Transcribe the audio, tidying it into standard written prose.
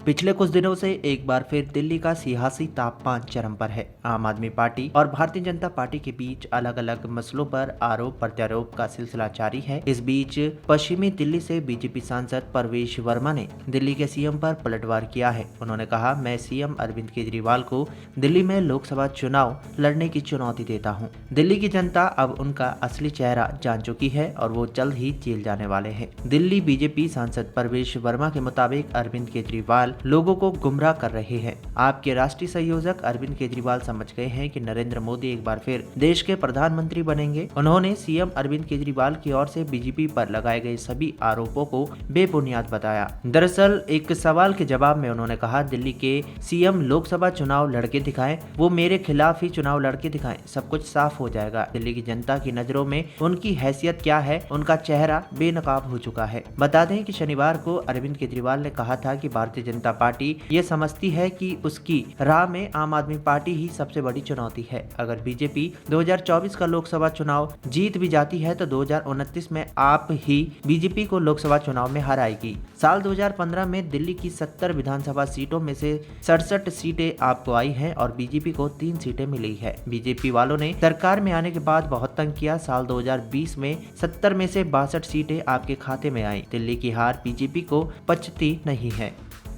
पिछले कुछ दिनों से एक बार फिर दिल्ली का सियासी तापमान चरम पर है। आम आदमी पार्टी और भारतीय जनता पार्टी के बीच अलग अलग मसलों पर आरोप प्रत्यारोप का सिलसिला जारी है। इस बीच पश्चिमी दिल्ली से बीजेपी सांसद परवेश वर्मा ने दिल्ली के सीएम पर पलटवार किया है। उन्होंने कहा, मैं सीएम अरविंद केजरीवाल को दिल्ली में लोकसभा चुनाव लड़ने की चुनौती देता हूँ। दिल्ली की जनता अब उनका असली चेहरा जान चुकी है और वो जल्द ही जेल जाने वाले हैं। दिल्ली बीजेपी सांसद परवेश वर्मा के मुताबिक अरविंद केजरीवाल लोगों को गुमराह कर रहे हैं। आपके राष्ट्रीय संयोजक अरविंद केजरीवाल समझ गए हैं कि नरेंद्र मोदी एक बार फिर देश के प्रधानमंत्री बनेंगे। उन्होंने सीएम अरविंद केजरीवाल की ओर से बीजेपी पर लगाए गए सभी आरोपों को बेबुनियाद बताया। दरअसल एक सवाल के जवाब में उन्होंने कहा, दिल्ली के सीएम लोकसभा चुनाव लड़के दिखाएं, वो मेरे खिलाफ ही चुनाव लड़के दिखाएं, सब कुछ साफ हो जाएगा। दिल्ली की जनता की नजरों में उनकी हैसियत क्या है, उनका चेहरा बेनकाब हो चुका है। बता दें कि शनिवार को अरविंद केजरीवाल ने कहा था कि भारतीय जनता पार्टी ये समझती है कि उसकी राह में आम आदमी पार्टी ही सबसे बड़ी चुनौती है। अगर बीजेपी 2024 का लोकसभा चुनाव जीत भी जाती है तो 2029 में आप ही बीजेपी को लोकसभा चुनाव में हराएगी। साल 2015 में दिल्ली की 70 विधानसभा सीटों में से 67 सीटें आपको आई हैं और बीजेपी को 3 सीटें मिली है। बीजेपी वालों ने सरकार में आने के बाद बहुत तंग किया। साल 2020 में 70 में से 62 सीटें आपके खाते में आई। दिल्ली की हार बीजेपी को पचती नहीं है।